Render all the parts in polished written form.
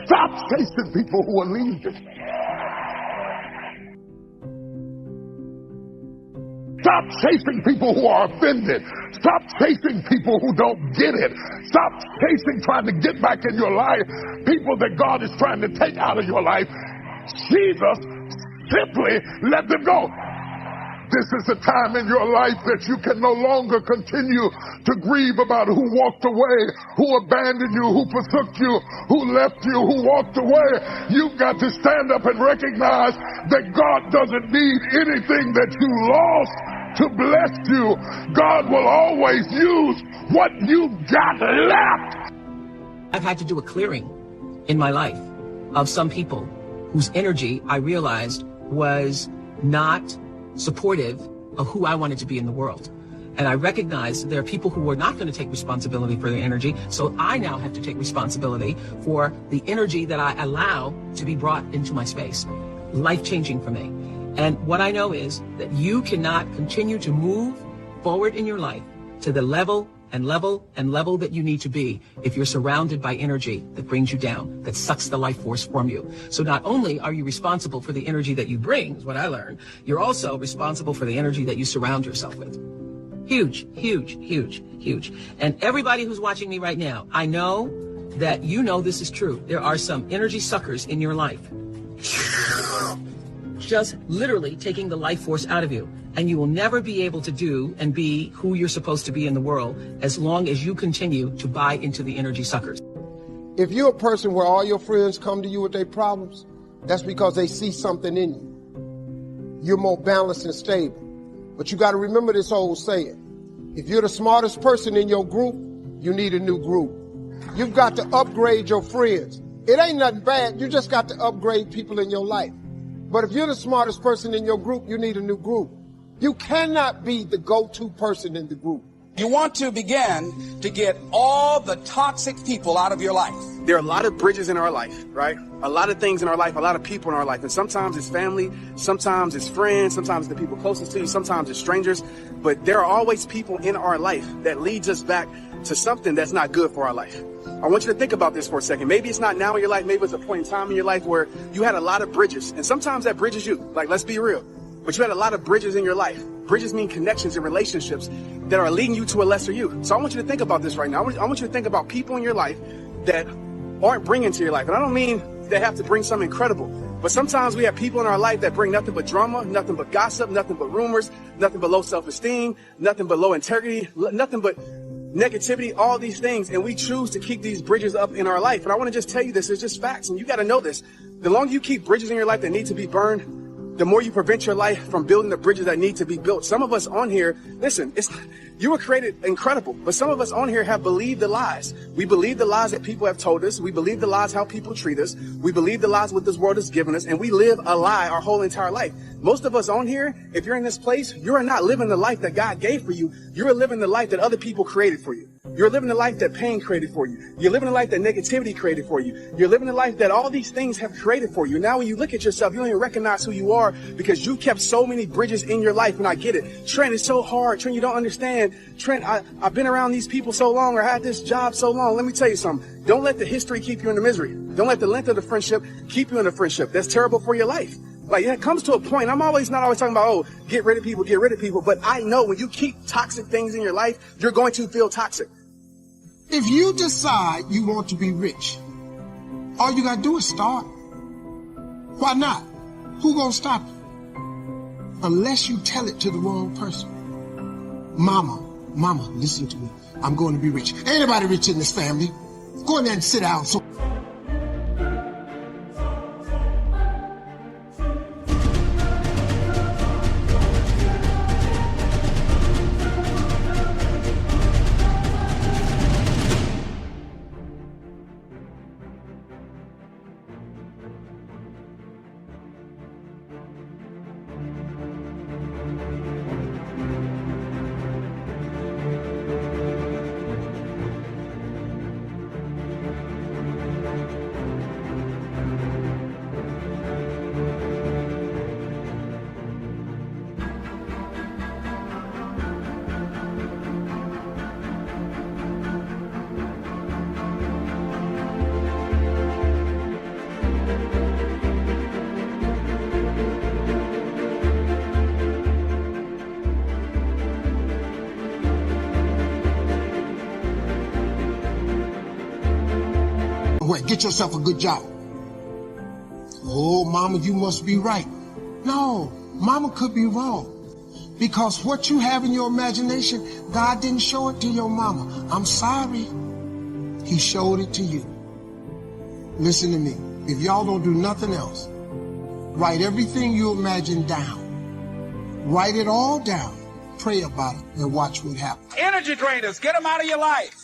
Stop chasing people who are leaving. Stop chasing people who are offended. Stop chasing people who don't get it. Stop chasing, trying to get back in your life, people that God is trying to take out of your life. Jesus, simply let them go. This is a time in your life that you can no longer continue to grieve about who walked away, who abandoned you, who forsook you, who left you, who walked away. You've got to stand up and recognize that God doesn't need anything that you lost to bless you. God will always use what you got left. I've had to do a clearing in my life of some people whose energy I realized was not supportive of who I wanted to be in the world. And I recognized that there are people who were not going to take responsibility for their energy, so I now have to take responsibility for the energy that I allow to be brought into my space. Life-changing for me. And what I know is that you cannot continue to move forward in your life to the level that you need to be if you're surrounded by energy that brings you down, that sucks the life force from you. So not only are you responsible for the energy that you bring, is what I learned, you're also responsible for the energy that you surround yourself with. Huge, huge, huge, huge. And everybody who's watching me right now, I know that you know this is true. There are some energy suckers in your life. Just literally taking the life force out of you. And you will never be able to do and be who you're supposed to be in the world as long as you continue to buy into the energy suckers. If you're a person where all your friends come to you with their problems, that's because they see something in you. You're more balanced and stable. But you got to remember this old saying. If you're the smartest person in your group, you need a new group. You've got to upgrade your friends. It ain't nothing bad. You just got to upgrade people in your life. But if you're the smartest person in your group, you need a new group. You cannot be the go-to person in the group. You want to begin to get all the toxic people out of your life. There are a lot of bridges in our life, right? A lot of things in our life, a lot of people in our life. And sometimes it's family, sometimes it's friends, sometimes it's the people closest to you, sometimes it's strangers. But there are always people in our life that leads us back to something that's not good for our life. I want you to think about this for a second. Maybe it's not now in your life. Maybe it's a point in time in your life where you had a lot of bridges. And sometimes that bridge is you. Like, let's be real. But you had a lot of bridges in your life. Bridges mean connections and relationships that are leading you to a lesser you. So I want you to think about this right now. I want you to think about people in your life that aren't bringing to your life. And I don't mean they have to bring something incredible. But sometimes we have people in our life that bring nothing but drama, nothing but gossip, nothing but rumors, nothing but low self-esteem, nothing but low integrity, nothing but negativity, all these things. And we choose to keep these bridges up in our life. And I want to just tell you this. It's just facts. And you got to know this. The longer you keep bridges in your life that need to be burned, the more you prevent your life from building the bridges that need to be built. Some of us on here, listen, you were created incredible, but some of us on here have believed the lies. We believe the lies that people have told us. We believe the lies how people treat us. We believe the lies what this world has given us, and we live a lie our whole entire life. Most of us on here, if you're in this place, you're not living the life that God gave for you. You're living the life that other people created for you. You're living the life that pain created for you. You're living the life that negativity created for you. You're living the life that all these things have created for you. Now when you look at yourself, you don't even recognize who you are because you kept so many bridges in your life. And I get it. Trent, it's so hard. Trent, you don't understand. Trent, I've been around these people so long, or I had this job so long. Let me tell you something. Don't let the history keep you in the misery. Don't let the length of the friendship keep you in the friendship. That's terrible for your life. Like, it comes to a point, I'm not always talking about, oh, get rid of people. But I know when you keep toxic things in your life, you're going to feel toxic. If you decide you want to be rich, all you gotta do is start. Why not? Who gonna stop you? Unless you tell it to the wrong person. Mama, listen to me. I'm going to be rich. Ain't anybody rich in this family. Go in there and sit down. So somewhere. Get yourself a good job. Oh, mama, you must be right. No, mama could be wrong. Because what you have in your imagination, God didn't show it to your mama. I'm sorry. He showed it to you. Listen to me. If y'all don't do nothing else, write everything you imagine down. Write it all down. Pray about it and watch what happens. Energy drainers, get them out of your life.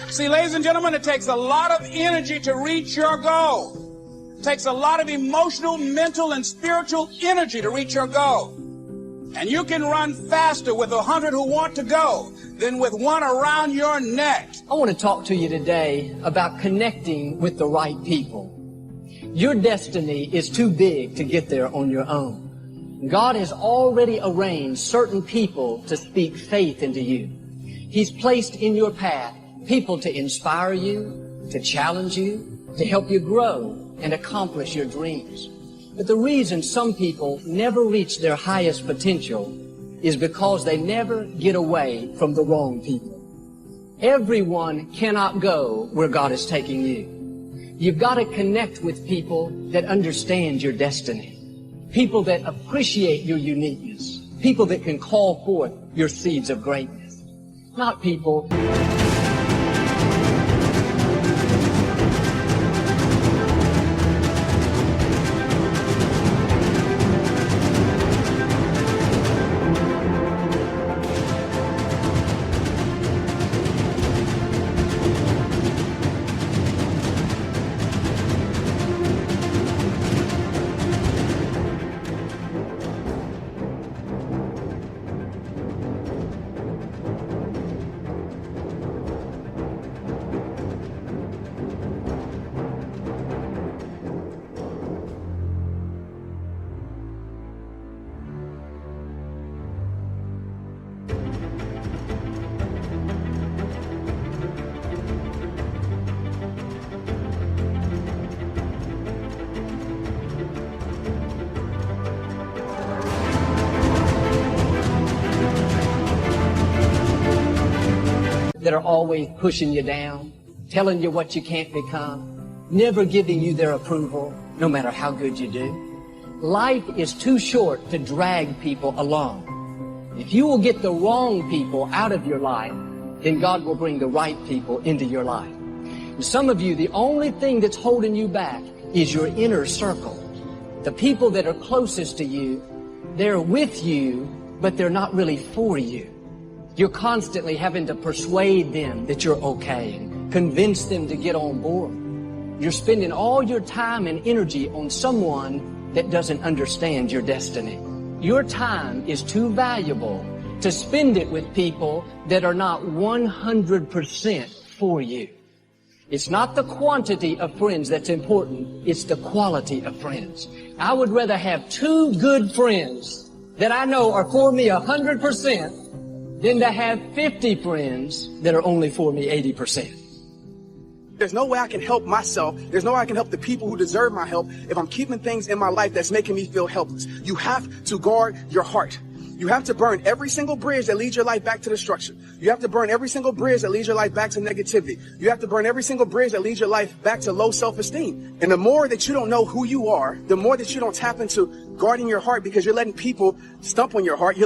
See, ladies and gentlemen, it takes a lot of energy to reach your goal. It takes a lot of emotional, mental, and spiritual energy to reach your goal. And you can run faster with 100 who want to go than with one around your neck. I want to talk to you today about connecting with the right people. Your destiny is too big to get there on your own. God has already arranged certain people to speak faith into you. He's placed in your path people to inspire you, to challenge you, to help you grow and accomplish your dreams. But the reason some people never reach their highest potential is because they never get away from the wrong people. Everyone cannot go where God is taking you. You've got to connect with people that understand your destiny, people that appreciate your uniqueness, people that can call forth your seeds of greatness, not people that are always pushing you down, telling you what you can't become, never giving you their approval, no matter how good you do. Life is too short to drag people along. If you will get the wrong people out of your life, then God will bring the right people into your life. And some of you, the only thing that's holding you back is your inner circle. The people that are closest to you, they're with you, but they're not really for you. You're constantly having to persuade them that you're okay and convince them to get on board. You're spending all your time and energy on someone that doesn't understand your destiny. Your time is too valuable to spend it with people that are not 100% for you. It's not the quantity of friends that's important, it's the quality of friends. I would rather have 2 good friends that I know are for me 100% than to have 50 friends that are only for me 80%. There's no way I can help myself. There's no way I can help the people who deserve my help if I'm keeping things in my life that's making me feel helpless. You have to guard your heart. You have to burn every single bridge that leads your life back to destruction. You have to burn every single bridge that leads your life back to negativity. You have to burn every single bridge that leads your life back to low self-esteem. And the more that you don't know who you are, the more that you don't tap into guarding your heart because you're letting people stump on your heart.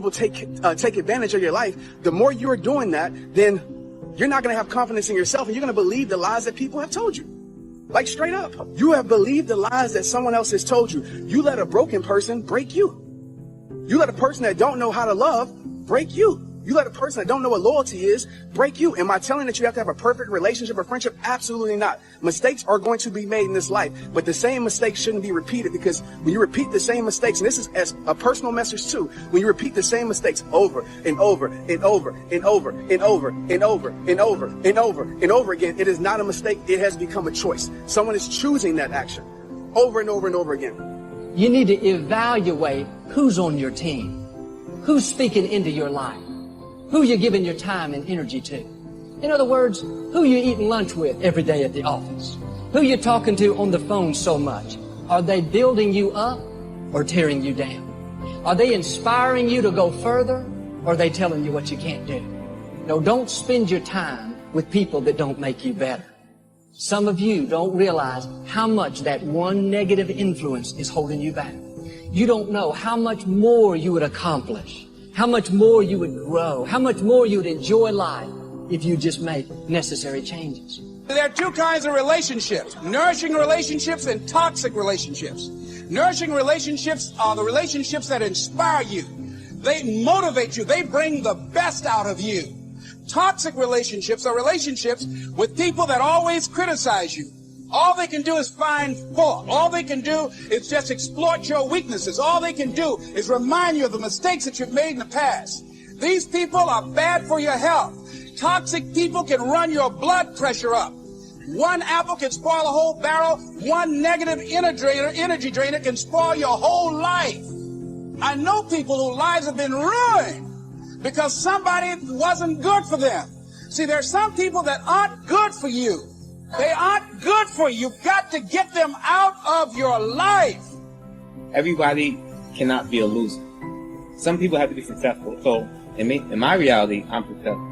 people take advantage of your life, the more you're doing that, then you're not going to have confidence in yourself, and you're going to believe the lies that people have told you. Like straight up. You have believed the lies that someone else has told you. You let a broken person break you. You let a person that don't know how to love break you. You let a person that don't know what loyalty is break you. Am I telling that you have to have a perfect relationship or friendship? Absolutely not. Mistakes are going to be made in this life, but the same mistakes shouldn't be repeated, because when you repeat the same mistakes, and this is as a personal message too, when you repeat the same mistakes over and over and over and over and over and over and over and over and over again, it is not a mistake. It has become a choice. Someone is choosing that action over and over and over again. You need to evaluate who's on your team, who's speaking into your life, who you're giving your time and energy to. In other words, who you're eating lunch with every day at the office, who you're talking to on the phone so much. Are they building you up or tearing you down? Are they inspiring you to go further, or are they telling you what you can't do? No, don't spend your time with people that don't make you better. Some of you don't realize how much that one negative influence is holding you back. You don't know how much more you would accomplish, how much more you would grow, how much more you would enjoy life if you just make necessary changes. There are two kinds of relationships: nourishing relationships and toxic relationships. Nourishing relationships are the relationships that inspire you. They motivate you. They bring the best out of you. Toxic relationships are relationships with people that always criticize you. All they can do is find fault. All they can do is just exploit your weaknesses. All they can do is remind you of the mistakes that you've made in the past. These people are bad for your health. Toxic people can run your blood pressure up. One apple can spoil a whole barrel. One negative energy drainer can spoil your whole life. I know people whose lives have been ruined because somebody wasn't good for them. See, there are some people that aren't good for you. They aren't good for you. You've got to get them out of your life. Everybody cannot be a loser. Some people have to be successful. So in my reality, I'm successful.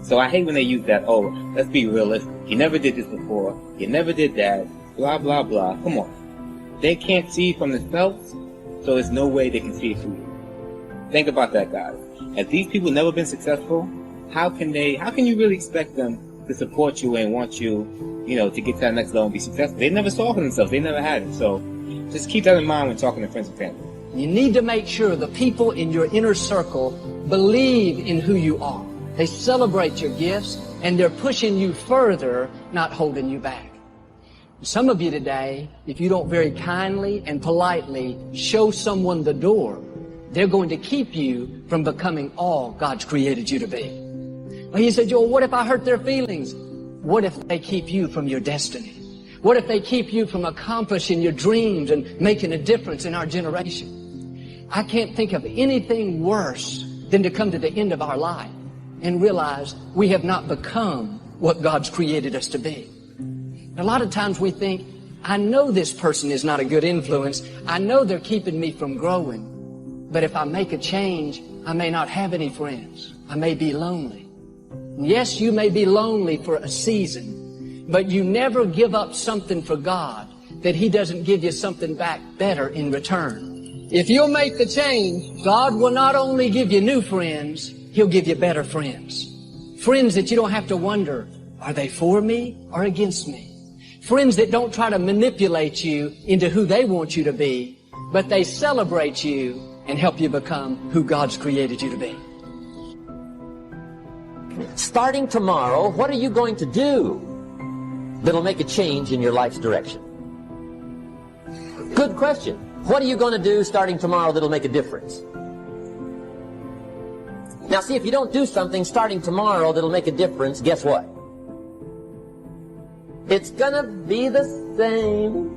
So I hate when they use that, oh, let's be realistic. You never did this before. You never did that. Blah, blah, blah. Come on. They can't see from themselves, so there's no way they can see it through you. Think about that, guys. If these people never been successful, how can you really expect them to support you and want you, to get to that next level and be successful? They never saw for themselves. They never had it. So just keep that in mind when talking to friends and family. You need to make sure the people in your inner circle believe in who you are. They celebrate your gifts, and they're pushing you further, not holding you back. Some of you today, if you don't very kindly and politely show someone the door, they're going to keep you from becoming all God's created you to be. Well, you said, Joel, what if I hurt their feelings? What if they keep you from your destiny? What if they keep you from accomplishing your dreams and making a difference in our generation? I can't think of anything worse than to come to the end of our life and realize we have not become what God's created us to be. A lot of times we think, I know this person is not a good influence. I know they're keeping me from growing. But if I make a change, I may not have any friends. I may be lonely. Yes, you may be lonely for a season, but you never give up something for God that He doesn't give you something back better in return. If you'll make the change, God will not only give you new friends, He'll give you better friends. Friends that you don't have to wonder, are they for me or against me? Friends that don't try to manipulate you into who they want you to be, but they celebrate you and help you become who God's created you to be. Starting tomorrow, what are you going to do that'll make a change in your life's direction? Good question. What are you going to do starting tomorrow that'll make a difference? Now see, if you don't do something starting tomorrow that'll make a difference, guess what? It's gonna be the same.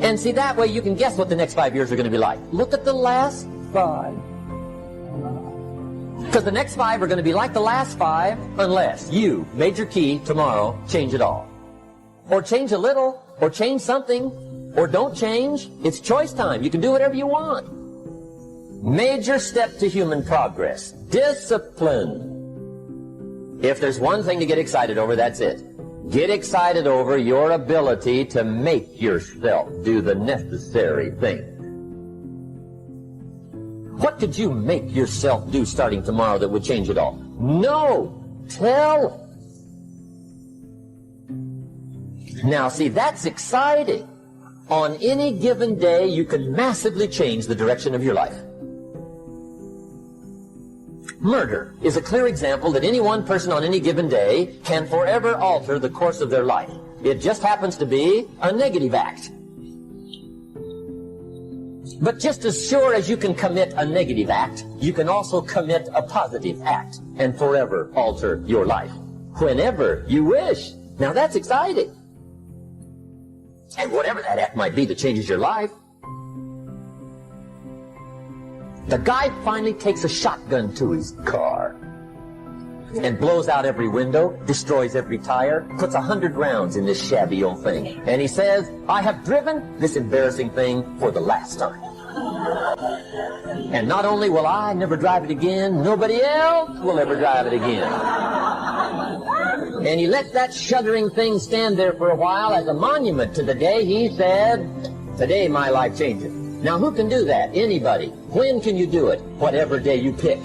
And see, that way you can guess what the next 5 years are going to be like. Look at the last 5. Because the next 5 are going to be like the last 5 unless you, major key, tomorrow, change it all. Or change a little, or change something, or don't change. It's choice time. You can do whatever you want. Major step to human progress. Discipline. If there's one thing to get excited over, that's it. Get excited over your ability to make yourself do the necessary thing. What could you make yourself do starting tomorrow that would change it all? No! Tell. Now, see, that's exciting. On any given day, you can massively change the direction of your life. Murder is a clear example that any one person on any given day can forever alter the course of their life. It just happens to be a negative act. But just as sure as you can commit a negative act, you can also commit a positive act and forever alter your life. Whenever you wish. Now that's exciting. And whatever that act might be that changes your life. The guy finally takes a shotgun to his car and blows out every window, destroys every tire, puts 100 rounds in this shabby old thing. And he says, I have driven this embarrassing thing for the last time. And not only will I never drive it again, nobody else will ever drive it again. And he lets that shuddering thing stand there for a while as a monument to the day he said, today my life changes. Now who can do that? Anybody. When can you do it? Whatever day you pick.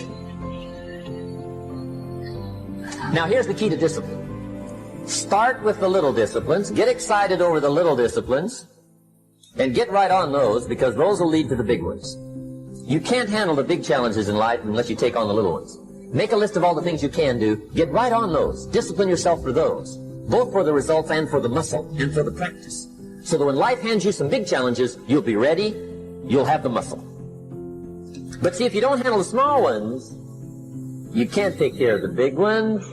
Now here's the key to discipline. Start with the little disciplines, get excited over the little disciplines, and get right on those, because those will lead to the big ones. You can't handle the big challenges in life unless you take on the little ones. Make a list of all the things you can do, get right on those, discipline yourself for those, both for the results and for the muscle and for the practice. So that when life hands you some big challenges, you'll be ready, you'll have the muscle. But see, if you don't handle the small ones, you can't take care of the big ones.